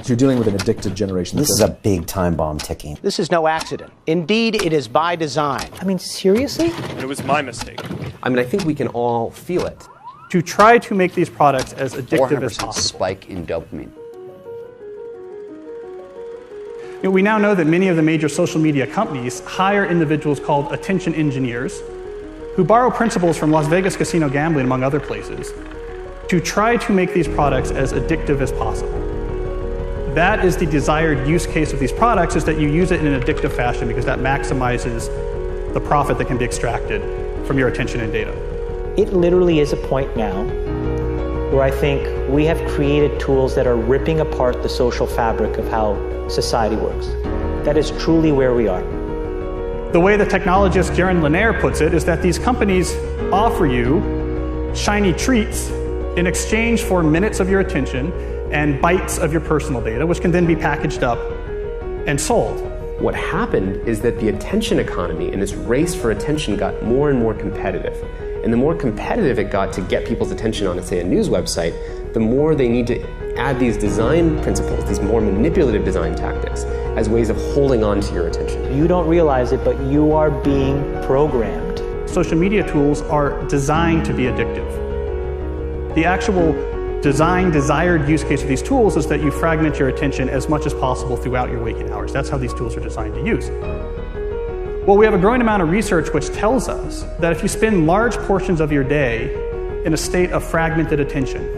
You're dealing with an addicted generation. This is a big time bomb ticking. This is no accident. Indeed, it is by design. I mean, seriously? It was my mistake. I mean, I think we can all feel it. To try to make these products as addictive as possible. Spike in dopamine. We now know that many of the major social media companies hire individuals called attention engineers who borrow principles from Las Vegas casino gambling, among other places, to try to make these products as addictive as possible. That is the desired use case of these products, is that you use it in an addictive fashion because that maximizes the profit that can be extracted from your attention and data. It literally is a point now where I think we have created tools that are ripping apart the social fabric of how society works. That is truly where we are. The way the technologist Jaron Lanier puts it is that these companies offer you shiny treats in exchange for minutes of your attention and bytes of your personal data, which can then be packaged up and sold. What happened is that the attention economy and this race for attention got more and more competitive. And the more competitive it got to get people's attention on, say, a news website, the more they need to add these design principles, these more manipulative design tactics, as ways of holding on to your attention. You don't realize it, but you are being programmed. Social media tools are designed to be addictive. The actual desired use case of these tools is that you fragment your attention as much as possible throughout your waking hours. That's how these tools are designed to use. Well, we have a growing amount of research which tells us that if you spend large portions of your day in a state of fragmented attention,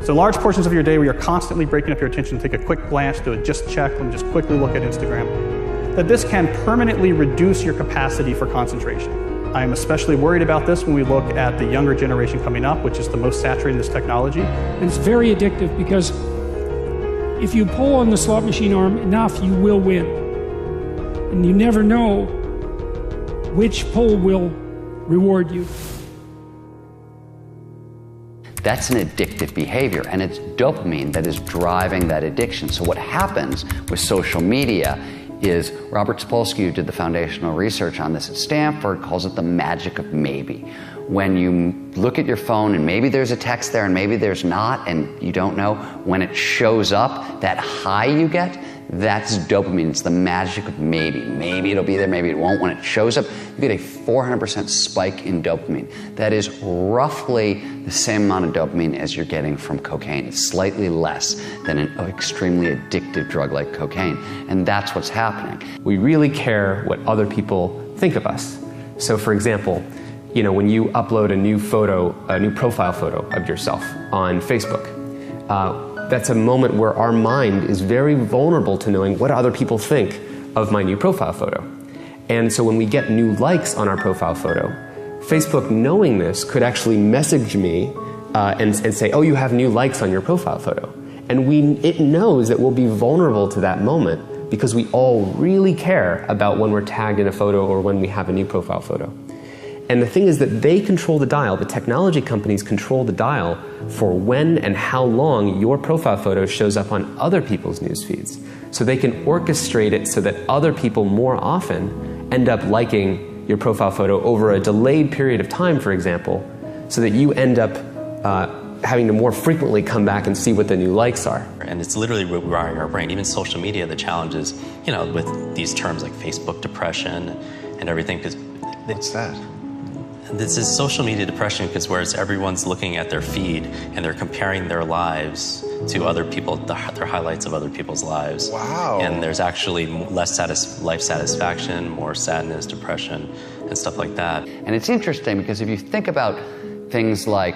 so large portions of your day where you're constantly breaking up your attention, take a quick glance, do a just check, and just quickly look at Instagram, that this can permanently reduce your capacity for concentration. I am especially worried about this when we look at the younger generation coming up, which is the most saturated in this technology. And it's very addictive because if you pull on the slot machine arm enough, you will win. And you never know which pull will reward you. That's an addictive behavior, and it's dopamine that is driving that addiction. So what happens with social media is Robert Sapolsky, who did the foundational research on this at Stanford, calls it the magic of maybe. When you look at your phone and maybe there's a text there and maybe there's not, and you don't know, when it shows up, that high you get, that's dopamine. It's the magic of maybe. Maybe it'll be there, maybe it won't. When it shows up, you get a 400% spike in dopamine. That is roughly the same amount of dopamine as you're getting from cocaine. It's slightly less than an extremely addictive drug like cocaine. And that's what's happening. We really care what other people think of us. So for example, when you upload a new photo, a new profile photo of yourself on Facebook, that's a moment where our mind is very vulnerable to knowing what other people think of my new profile photo. And so when we get new likes on our profile photo, Facebook, knowing this, could actually message me and say, oh, you have new likes on your profile photo. And it knows that we'll be vulnerable to that moment because we all really care about when we're tagged in a photo or when we have a new profile photo. And the thing is that they control the dial, the technology companies control the dial for when and how long your profile photo shows up on other people's news feeds. So they can orchestrate it so that other people more often end up liking your profile photo over a delayed period of time, for example, so that you end up having to more frequently come back and see what the new likes are. And it's literally rewiring our brain. Even social media, the challenge is, with these terms like Facebook depression and everything. What's that? This is social media depression because whereas everyone's looking at their feed and they're comparing their lives to other people, their highlights of other people's lives. Wow. And there's actually less life satisfaction, more sadness, depression, and stuff like that. And it's interesting because if you think about things that,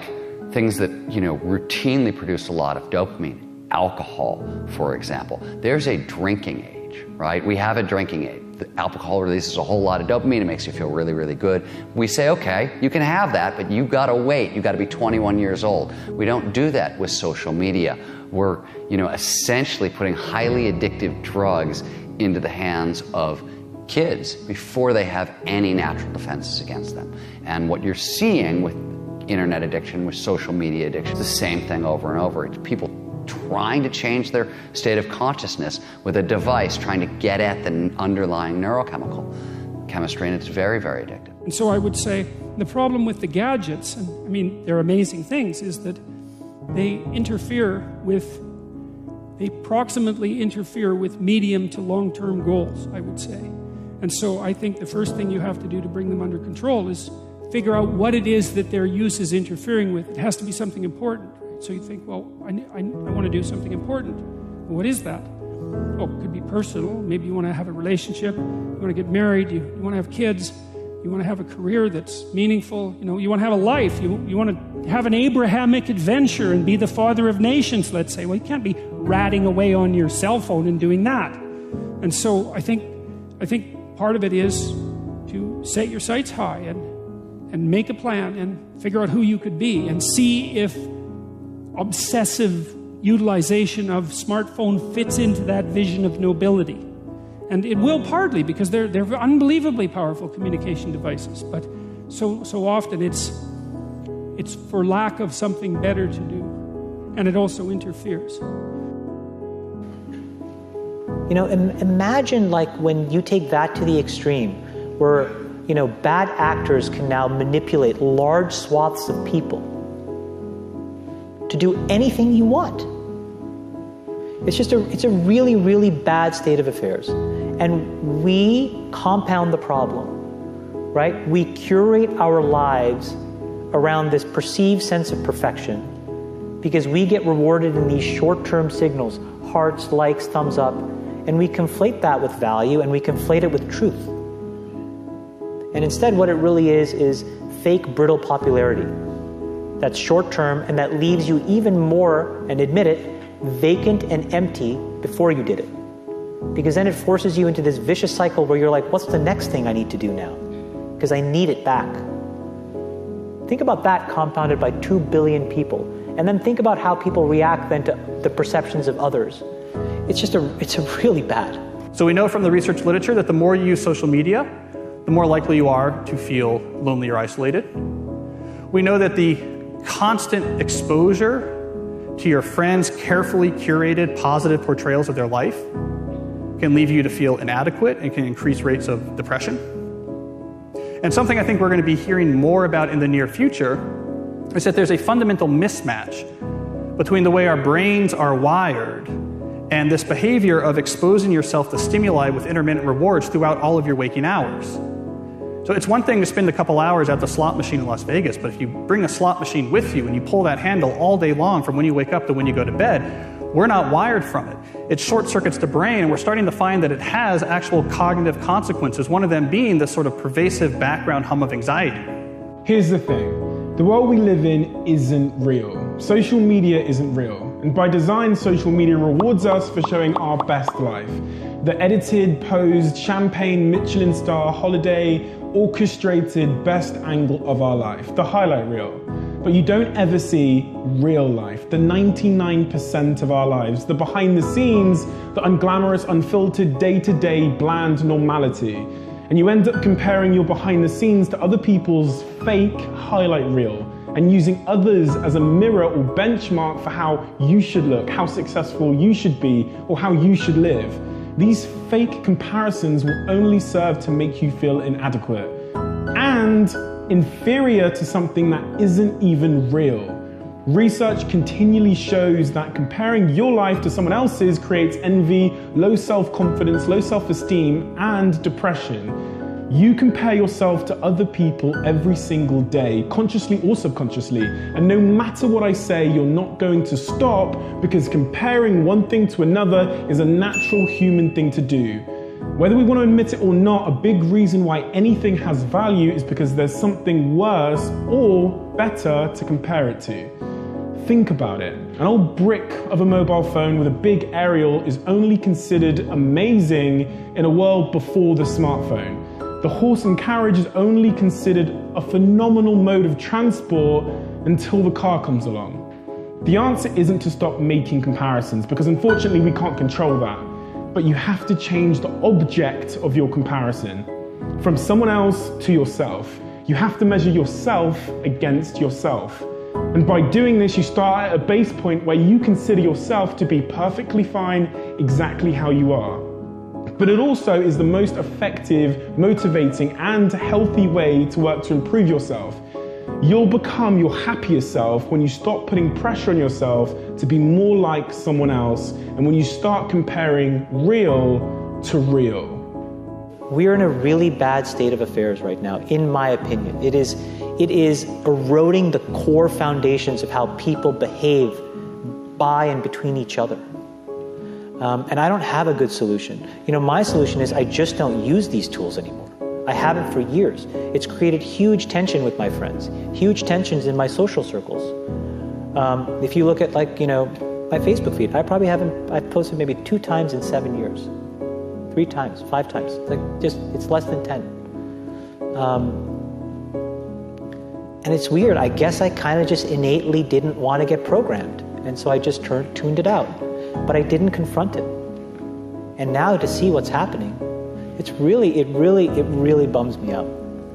routinely produce a lot of dopamine, alcohol, for example, there's a drinking age, right? We have a drinking age. The alcohol releases a whole lot of dopamine. It makes you feel really, really good. We say, okay, you can have that, but you've got to wait. You've got to be 21 years old. We don't do that with social media. We're, essentially putting highly addictive drugs into the hands of kids before they have any natural defenses against them. And what you're seeing with internet addiction, with social media addiction, is the same thing over and over. It's people trying to change their state of consciousness with a device, trying to get at the underlying neurochemical chemistry, and it's very, very addictive. And so I would say the problem with the gadgets, and they're amazing things, is that they interfere with they proximately interfere with medium to long-term goals, I would say. And so I think the first thing you have to do to bring them under control is figure out what it is that their use is interfering with. It has to be something important. Right? So you think, well, I want to do something important. Well, what is that? Oh, it could be personal. Maybe you want to have a relationship. You want to get married. You want to have kids. You want to have a career that's meaningful. You want to have a life. You want to have an Abrahamic adventure and be the father of nations, let's say. Well, you can't be ratting away on your cell phone and doing that. And so I think part of it is to set your sights high and make a plan and figure out who you could be and see if obsessive utilization of smartphone fits into that vision of nobility. And it will partly, because they're unbelievably powerful communication devices. But so often it's for lack of something better to do. And it also interferes. Imagine like when you take that to the extreme, where, bad actors can now manipulate large swaths of people to do anything you want. It's a really, really bad state of affairs. And we compound the problem, right? We curate our lives around this perceived sense of perfection because we get rewarded in these short-term signals, hearts, likes, thumbs up, and we conflate that with value and we conflate it with truth. And instead what it really is fake, brittle popularity that's short-term and that leaves you even more, and admit it, vacant and empty before you did it. Because then it forces you into this vicious cycle where you're like, what's the next thing I need to do now? Because I need it back. Think about that compounded by 2 billion people. And then think about how people react then to the perceptions of others. It's really bad. So we know from the research literature that the more you use social media, the more likely you are to feel lonely or isolated. We know that the constant exposure to your friends' carefully curated positive portrayals of their life can leave you to feel inadequate and can increase rates of depression. And something I think we're going to be hearing more about in the near future is that there's a fundamental mismatch between the way our brains are wired and this behavior of exposing yourself to stimuli with intermittent rewards throughout all of your waking hours. So it's one thing to spend a couple hours at the slot machine in Las Vegas, but if you bring a slot machine with you and you pull that handle all day long from when you wake up to when you go to bed, we're not wired from it. It short circuits the brain, and we're starting to find that it has actual cognitive consequences, one of them being this sort of pervasive background hum of anxiety. Here's the thing. The world we live in isn't real. Social media isn't real. And by design, social media rewards us for showing our best life. The edited, posed, champagne, Michelin star, holiday, orchestrated best angle of our life, the highlight reel. But you don't ever see real life, the 99% of our lives, the behind the scenes, the unglamorous, unfiltered, day-to-day, bland normality. And you end up comparing your behind the scenes to other people's fake highlight reel and using others as a mirror or benchmark for how you should look, how successful you should be, or how you should live. These fake comparisons will only serve to make you feel inadequate and inferior to something that isn't even real. Research continually shows that comparing your life to someone else's creates envy, low self-confidence, low self-esteem, and depression. You compare yourself to other people every single day, consciously or subconsciously, and no matter what I say, you're not going to stop because comparing one thing to another is a natural human thing to do. Whether we want to admit it or not, a big reason why anything has value is because there's something worse or better to compare it to. Think about it. An old brick of a mobile phone with a big aerial is only considered amazing in a world before the smartphone. The horse and carriage is only considered a phenomenal mode of transport until the car comes along. The answer isn't to stop making comparisons, because unfortunately we can't control that. But you have to change the object of your comparison. From someone else to yourself. You have to measure yourself against yourself. And by doing this, you start at a base point where you consider yourself to be perfectly fine exactly how you are. But it also is the most effective, motivating, and healthy way to work to improve yourself. You'll become your happier self when you stop putting pressure on yourself to be more like someone else, and when you start comparing real to real. We're in a really bad state of affairs right now, in my opinion. It is eroding the core foundations of how people behave by and between each other. And I don't have a good solution. My solution is I just don't use these tools anymore. I haven't for years. It's created huge tension with my friends, huge tensions in my social circles. If you look at my Facebook feed, I've posted maybe 2 times in 7 years. 3 times, 5 times. It's less than 10. And it's weird. I guess I kind of just innately didn't want to get programmed. And so I just tuned it out. But I didn't confront it. And now to see what's happening, it really bums me out.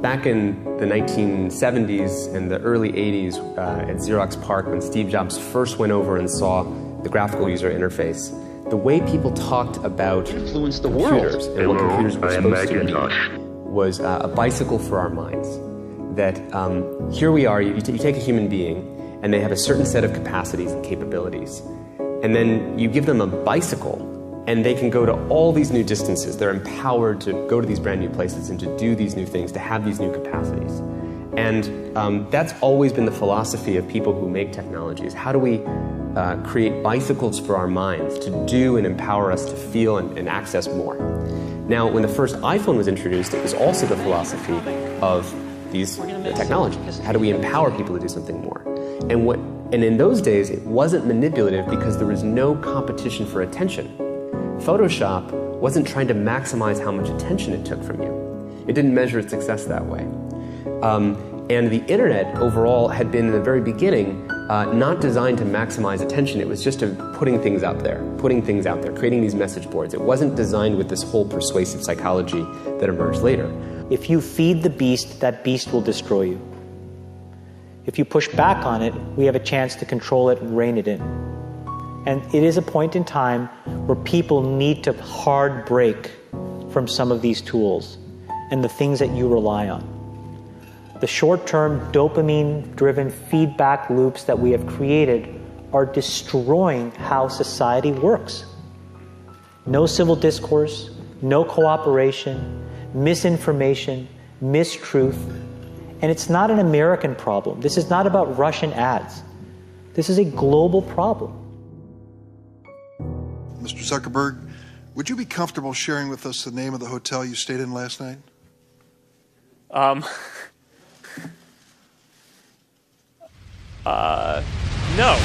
Back in the 1970s and the early 80s at Xerox PARC, when Steve Jobs first went over and saw the graphical user interface, the way people talked about computers and what computers were supposed to be was a bicycle for our minds. That here we are, you take a human being, and they have a certain set of capacities and capabilities. And then you give them a bicycle, and they can go to all these new distances. They're empowered to go to these brand new places and to do these new things, to have these new capacities. And that's always been the philosophy of people who make technologies. How do we create bicycles for our minds to do and empower us to feel and access more? Now, when the first iPhone was introduced, it was also the philosophy of these technologies. How do we empower people to do something more? And in those days, it wasn't manipulative because there was no competition for attention. Photoshop wasn't trying to maximize how much attention it took from you. It didn't measure its success that way. And the internet overall had been in the very beginning not designed to maximize attention. It was just putting things out there, creating these message boards. It wasn't designed with this whole persuasive psychology that emerged later. If you feed the beast, that beast will destroy you. If you push back on it, we have a chance to control it and rein it in. And it is a point in time where people need to hard break from some of these tools and the things that you rely on. The short-term dopamine-driven feedback loops that we have created are destroying how society works. No civil discourse, no cooperation, misinformation, mistruth. And it's not an American problem. This is not about Russian ads. This is a global problem. Mr. Zuckerberg, would you be comfortable sharing with us the name of the hotel you stayed in last night? No.